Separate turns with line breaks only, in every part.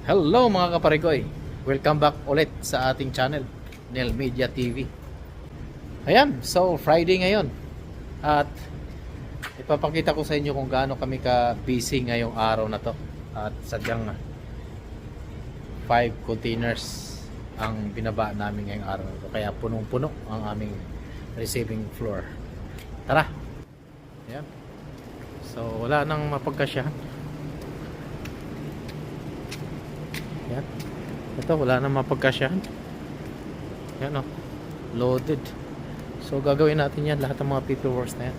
Hello mga kaparigoy, welcome back ulit sa ating channel, Nel Media TV. Ayan, so Friday ngayon at ipapakita ko sa inyo kung gaano kami ka busy ngayong araw na to. At sadyang 5 containers ang binaba namin ngayong araw na to, kaya punong-puno ang aming receiving floor. Tara. Ayan. So wala nang mapagkasyahan. Yan. Ito wala na mapagkasyahan. Yan o. Loaded. So gagawin natin yan. Lahat ng mga paperwork na yan.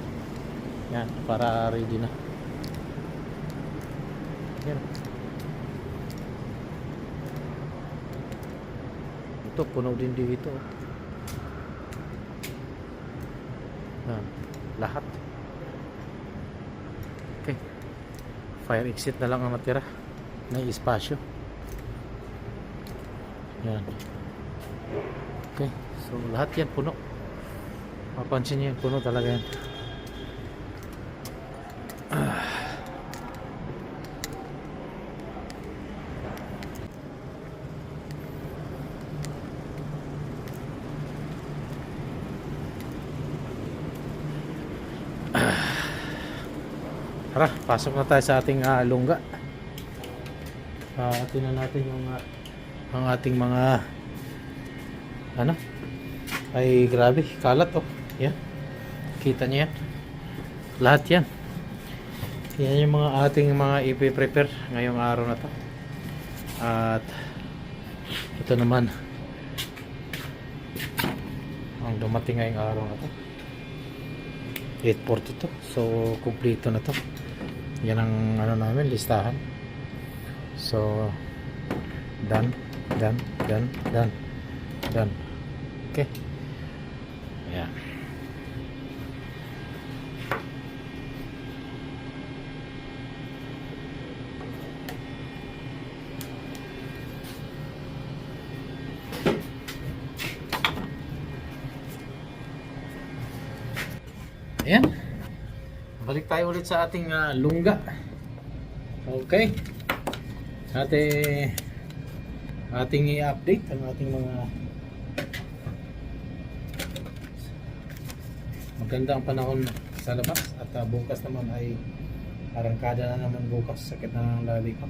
Yan. Para ready na. Yan. Ito puno din dito. Yan. Lahat. Okay. Fire exit na lang ang natira. May espasyo. Yan. Okay. So lahat yan puno. Mapansin niyo yan, puno talaga yan. Tara, pasok na tayo sa ating lungga. Tingnan natin yung ang ating mga ano ay grabe kalat oh. Yan, kita niyo yan, lahat yan. Yan yung mga ating mga ipi-prepare ngayong araw na to. At ito naman ang dumating ngayong araw na to, 8:40 to. So kumpleto na to. Yan ang ano namin, listahan. So done. Okay. Ayan. Ayan. Balik tayo ulit sa ating lungga. Okay. Ating i-update ang ating mga maganda ang panahon sa labas. At bukas naman ay arangkada na naman bukas. Sakit na ng lali ko.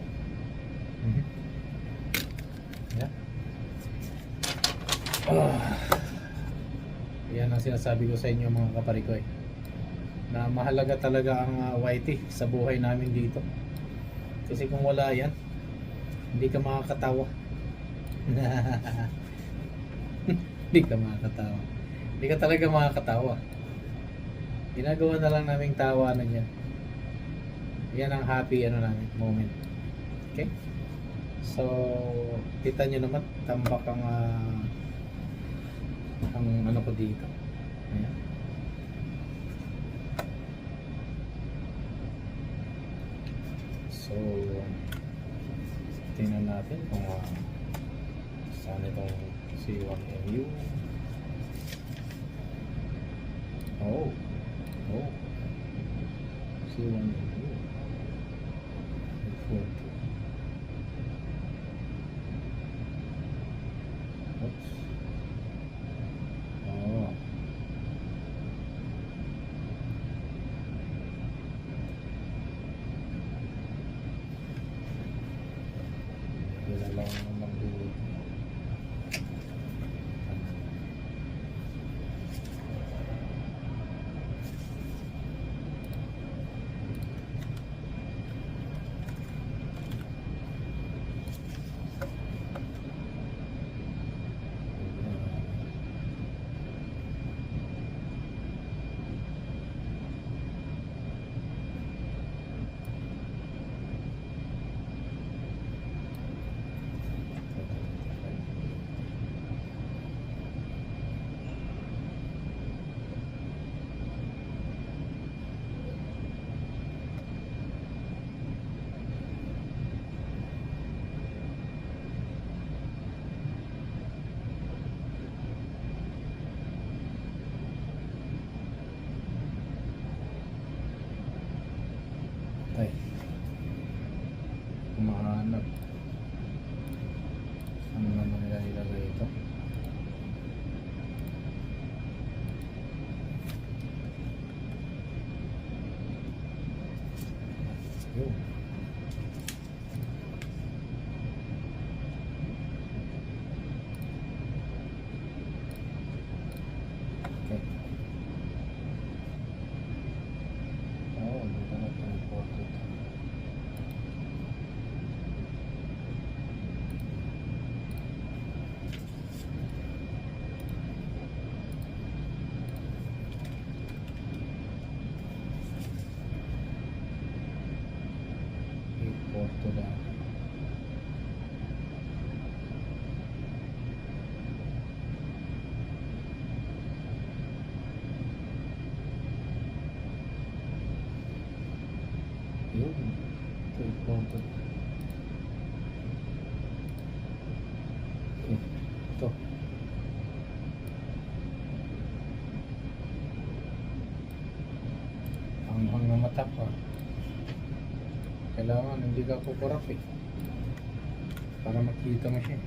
Yeah. Yan ang sinasabi ko sa inyo mga kaparikoy, na mahalaga talaga ang YT sa buhay namin dito. Kasi kung wala yan, hindi ka makakatawa. Hindi ka makakatawa. Hindi ka talaga makakatawa. Ginagawa na lang naming tawanan yan. Yan ang happy ano namin moment. Okay? So kita nyo naman, tambak ang ano ko dito. Ayan. So tingnan natin kung saan itong C1MU. Oh C1MU 40. Oops. Lang naman dito. Humahanap. Yun. Okay. Oh, dito na ito imported. Imported na. Yun. Ito imported. Okay. Ito. Hanghang na mata pa. Kailangan hindi ka kukurap eh. Para makita mo siya.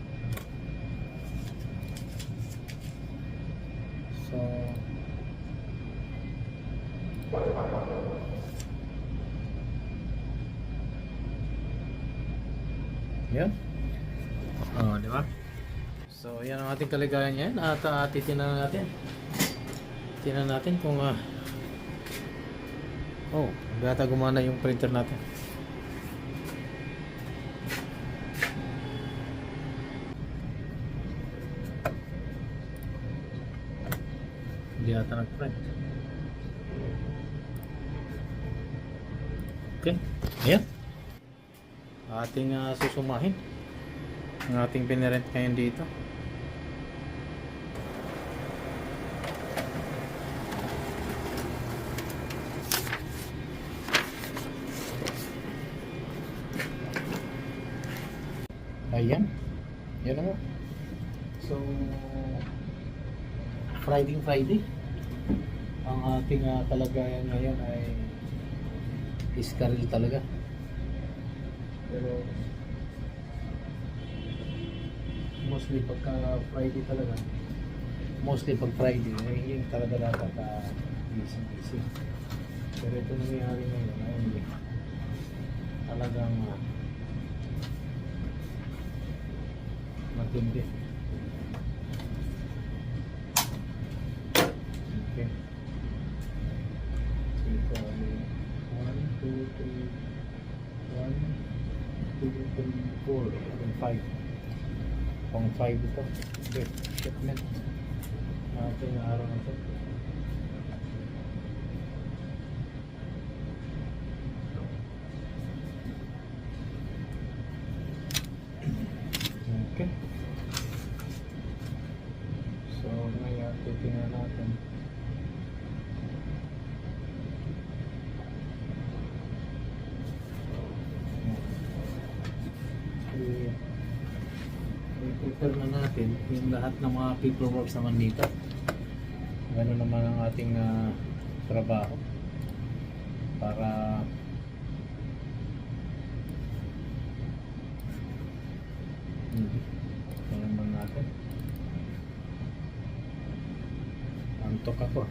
So, yan. Oh, di ba? So, yan ang ating kaligayan yan. At titingnan natin. Tingnan natin kung oh, gata gumana yung printer natin. Hindi ata nag-print. Okay. Ayan. Ating susumahin ang ating pinirent ngayon dito. Ayan. Yan naman. So, Friday. Ang ating kalagayan ngayon ay iskaril talaga. Pero mostly pagka Friday talaga, pag Friday, yung talaga dapat busy. Pero ito nangyayari ngayon ay hindi. Talagang matindi. Okay. So ito ay 1, 2, 3 1, 2, 3, 4 and 5 pang 5 ito. Okay, shipment natin na araw na ito. Okay, so ngayon titingnan natin i-prepare na natin yung lahat ng mga paperwork naman dito. Gano'n naman ang ating trabaho para ito naman natin. Antok ako.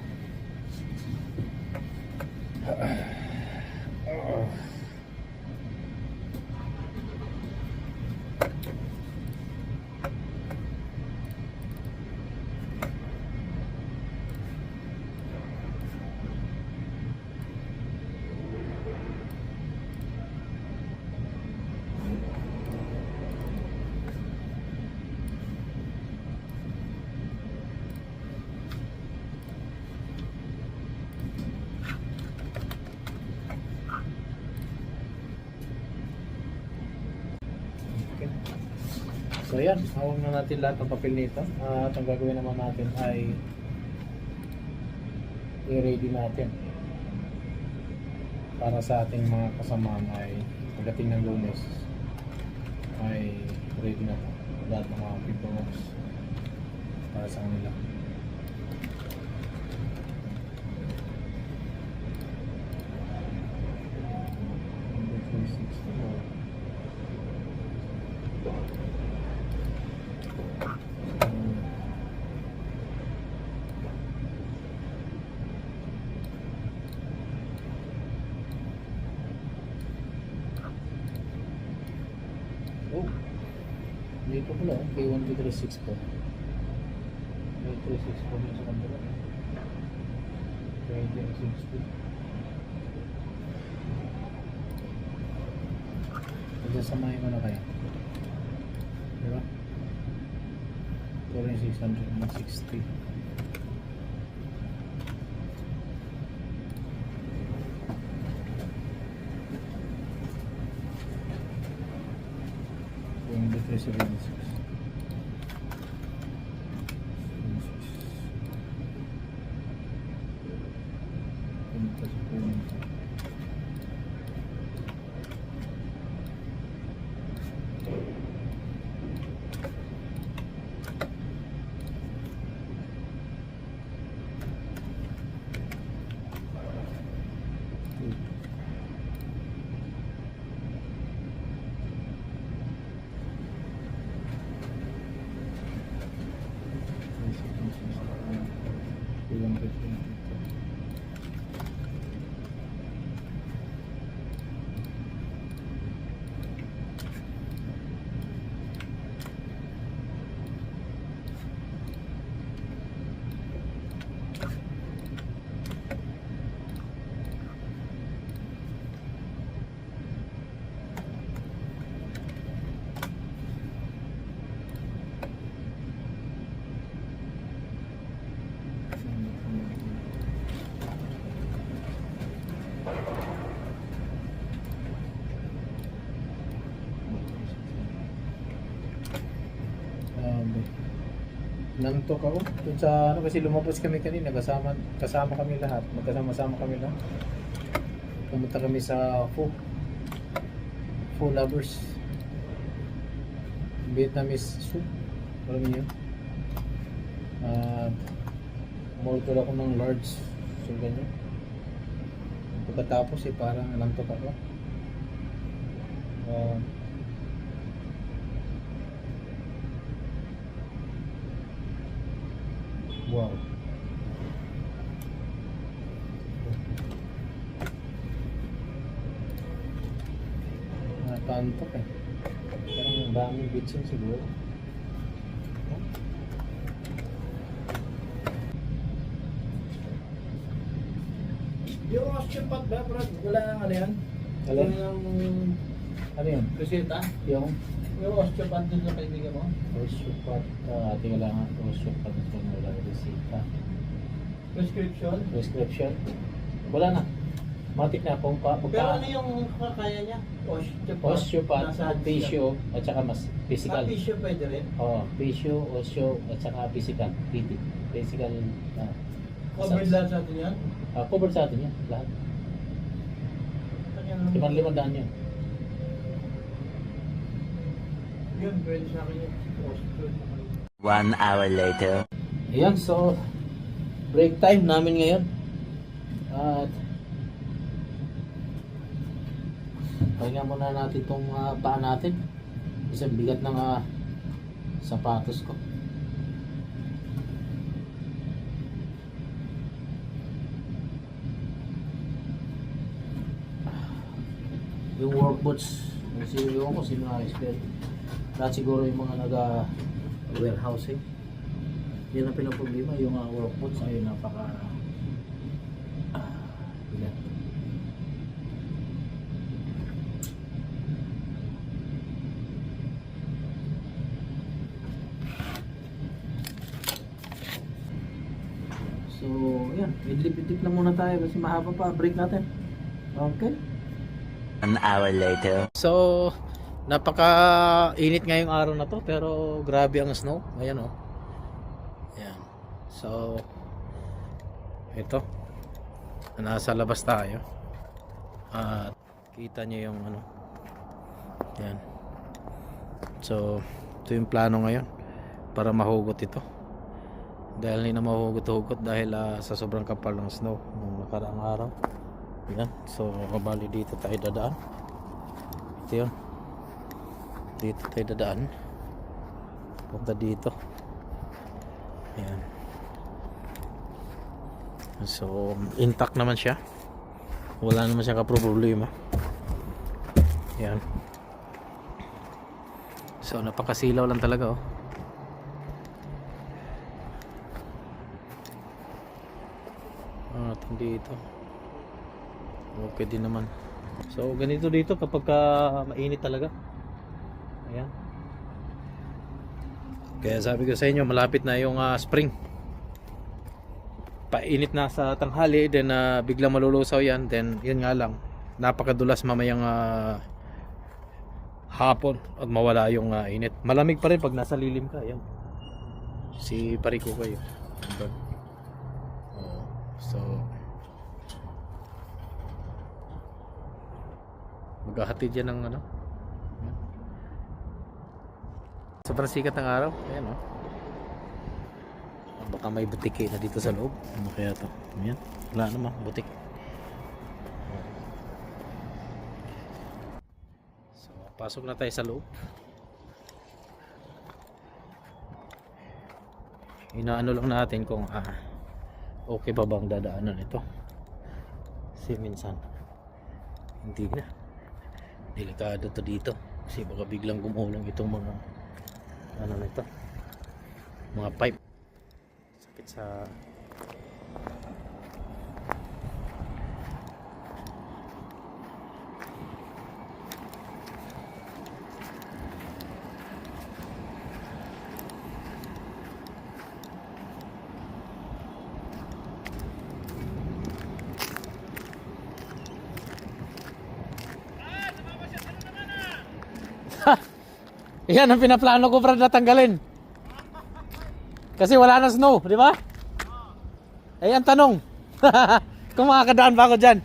So yan, hawak na natin lahat ng papel nito. At ang gagawin naman natin ay i-ready natin para sa ating mga kasamahan ay pagdating ng Lunes ay ready na lahat ng mga paperwork para sa kanila. Dito pala, K12364. May 364 yung sa kabila. 2060. Magsasamahin mo na kaya. Diba? 4,660. Yung 376. Nantok ako dun sa ano kasi lumabas kami kanina kasama kami lahat, magkasama-sama kami lahat. Pumunta kami sa Pho Lovers Vietnamese soup. Alam niyo? Umorder ako ng large. So ganyan. Pagkatapos parang nantok ako. Wow. Natantok eh. Parang daming bitsin siguro.
Yung osteopath ba, Brad? Wala nang ano yan?
Alin?
Wala nang
Ano yun?
reseta?
Yung
Yung osteopath dun sa kaibigan mo?
Osteopath, tingnan lang nga, Osteopath ito wala resita.
Prescription?
Prescription? Wala na. Matik na kung
Pero ano yung kaya niya?
Osteopath,
Nasa
physio, at saka mas physical.
Physio pwede rin?
Oo, physio, osteo, at saka physical. PT. Physical.
Covered lahat sa atin yan?
Cover sa atin yan, lahat. 5,500 yun.
Yun, pwede sa akin yung osteopath.
1 hour later.
Ayan, so break time namin ngayon. At pahinga muna natin itong paa natin. Kasi bigat ng sapatos ko. Yung work boots, kasi yung ko sino na-expert. Lahat siguro yung mga warehousing. Yan ang pinaproblema, yung work boots ay napaka bigat. So, yan, idlip-idlip lang muna tayo kasi mahaba pa break natin. Okay?
1 hour later.
So, napaka-init ngayong araw na to pero grabe ang snow. Ayan oh. Ayan. So, ito. Nasa labas tayo. At kita nyo yung ano. Ayan. So, ito yung plano ngayon para mahugot ito. Dahil hindi na mahugot-hugot dahil sa sobrang kapal ng snow nung nakaraang araw. Yan. So, kabali dito tayo dadaan. Ito yun. Dito tayo dadaan. Punta dito. Yan. So, intact naman siya. Wala naman siya ka-problema. Yan. So napakasilaw lang talaga oh. Natin dito. Okay din naman. So ganito dito kapag mainit talaga. Ayan. Kaya sabi ko sa inyo, malapit na yung spring. Painit na sa tanghali, then biglang malulusaw yan, then yun nga lang, napakadulas mamayang hapon at mawala yung init. Malamig pa rin pag nasa lilim ka. Ayan. Si pare ko kayo. So maghahatid yan ng ano. Sobrang sikat ng araw. Ayan oh. Baka may butike na dito sa loob. Ano kaya to? Ayan. Wala naman. Butik. So pasok na tayo sa loob. Inaano lang natin kung okay pa bang dadaanan ito. Kasi minsan hindi na. Delikado to dito. Kasi baka biglang gumulong itong mga ano na ito, mga pipe. Sakit sa yan ang pinaplano ko, Brad, na tanggalin. Kasi wala na snow, di ba? Ay, ang tanong. Kung makakadaan ba ako dyan?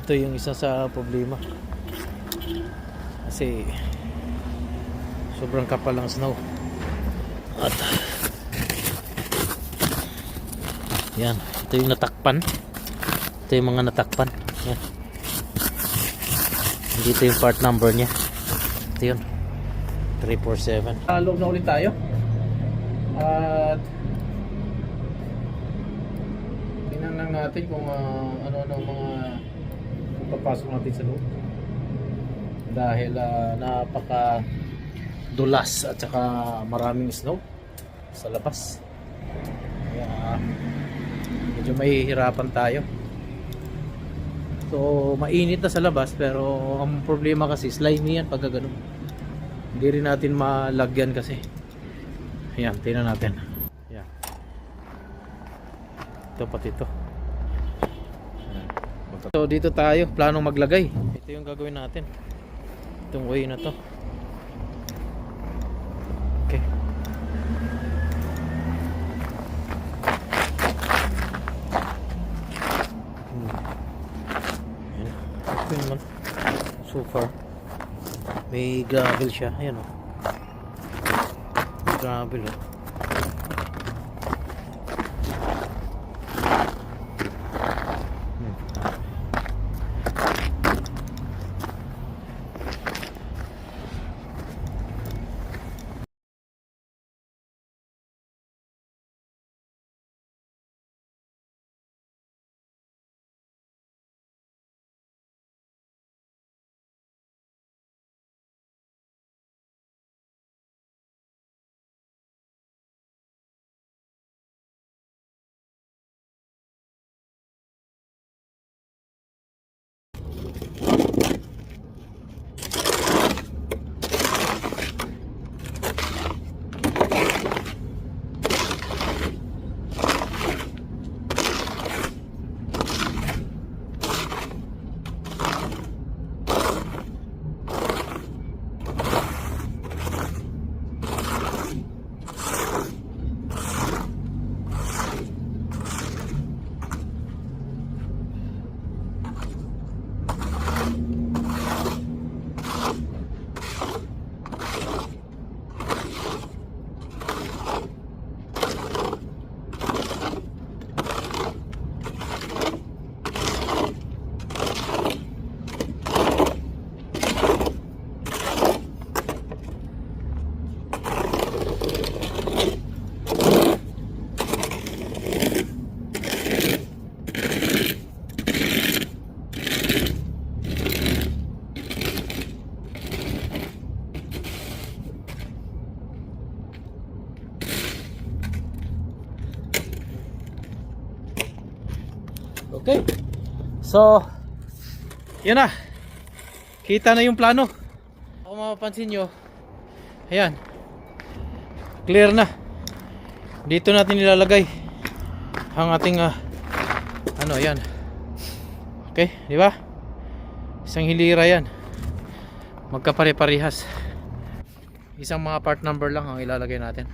Ito yung isa sa problema. Kasi sobrang kapal ng snow. At yan, ito yung natakpan. Ito yung mga natakpan. Yan. Dito yung part number niya. Ito yun, 347. Loob na ulit tayo. At tingnan lang natin kung ano-ano mga papasok natin sa loob. Dahil napaka dulas at saka maraming snow sa labas. Kaya medyo mahihirapan tayo. So mainit na sa labas, pero ang problema kasi slimy yan pag ganun. Hindi rin natin malagyan kasi. Ayan, tingnan natin. Ayan. Ito pati ito. So dito tayo, planong maglagay. Ito yung gagawin natin. Itong way na to. Okay. Ayan. Ito naman. So far may gravel siya. Ayan o. Gravel o. Okay. So, yun na. Kita na yung plano. Kung mapapansin nyo, ayan. Clear na. Dito natin nilalagay ang ating ano, ayan. Okay, di ba? Isang hilira yan. Magkapare-parehas. Isang mga part number lang ang ilalagay natin.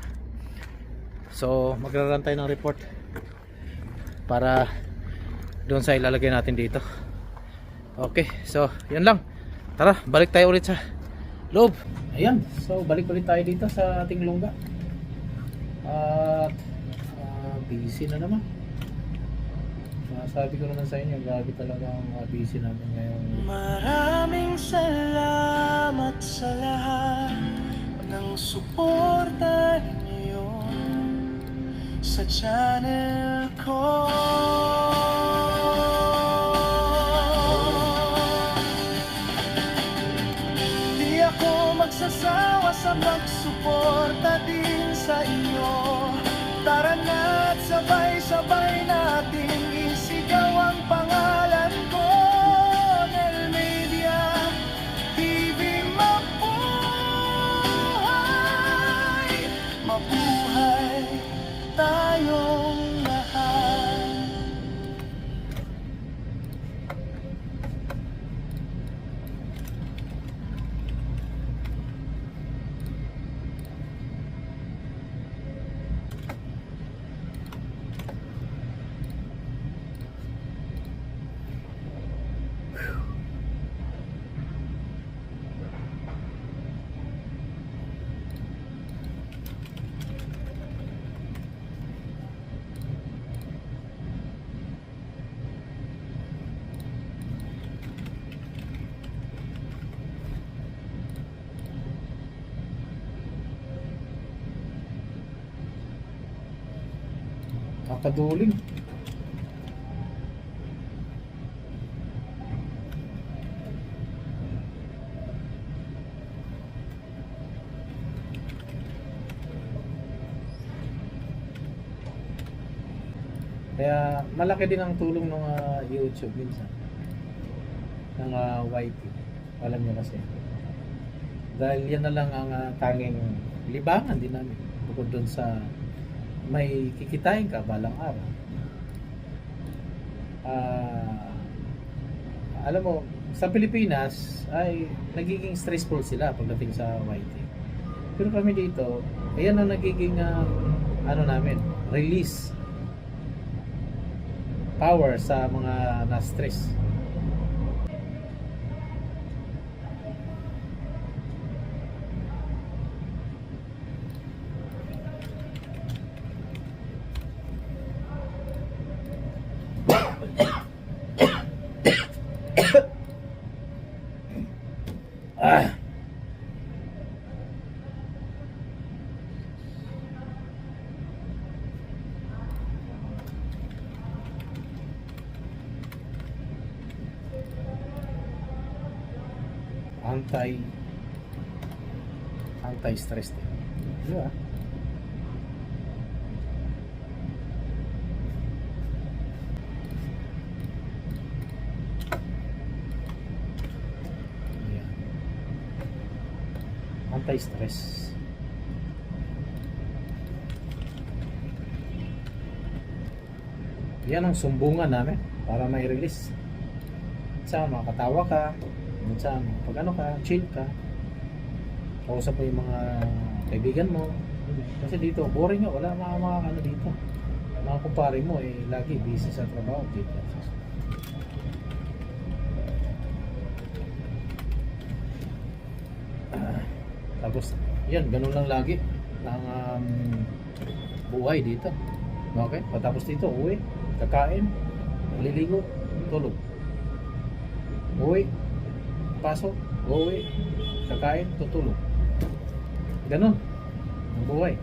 So, magra-run tayo ng report para doon sa ilalagay natin dito. Okay, so yan lang. Tara, balik tayo ulit sa loob. Ayan, so balik ulit tayo dito sa ating lungga. At busy na naman. Sabi ko naman sa inyo, grabe talaga ang busy namin ngayon.
Maraming salamat sa lahat ng suporta ninyo sa channel ko. Di ako magsasawa sa pagsuporta din sa inyo. Tara na't sabay-sabay nating isigaw ang pangalan ko. Nel Media TV, mabuhay, mabuhay tayong lahat.
Nakaduling. Kaya malaki din ang tulong ng YouTube minsan. Ng YT. Alam niyo kasi. Dahil yan na lang ang tanging libangan din namin. Bukod doon sa may kikitain ka balang araw. Alam mo, sa Pilipinas ay nagiging stressful sila pagdating sa YT. Pero kami dito, ayan ang nagiging ano namin, release power sa mga na-stress. Anti-stress din. Di ba? Ayan. Anti-stress. Yan ang sumbungan namin para may release. Sa makakatawa ka, minsan pag ano ka, chill ka, kausap mo yung mga kaibigan mo. Kasi dito boring nga, wala mga ano dito, mga kumpare mo lagi busy sa trabaho dito. Tapos yan, ganun lang lagi ang buhay dito. Okay, patapos dito uwi, kakain, maliligo, tulog. Uwi, pasok, uwi, kakain, tutulog. Ganon ang buhay.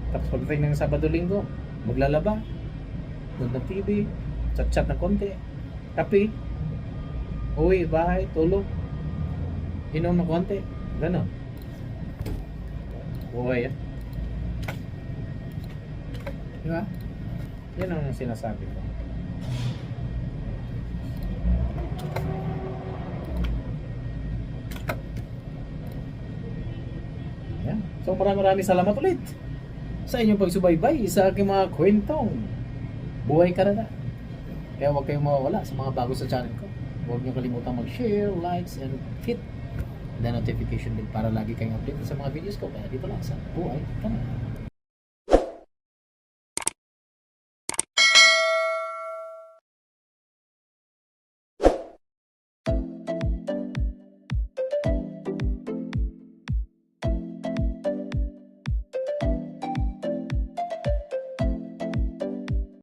Tapos pagdating ng Sabado-Linggo, maglalaba, nood ng TV, chat-chat ng konti, kape, uwi, bahay, tulog, inom ng konti. Ganon buhay yan. Diba? Yan ang sinasabi ko. Yan. So maraming salamat ulit sa inyong pagsubaybay sa aking mga kwentong Buhay Canada. Kaya huwag kayong mawawala sa mga bago sa channel ko. Huwag niyo kalimutang mag-share, likes, and hit the notification bell para lagi kayong update sa mga videos ko. Kaya dito lang sa Buhay Canada.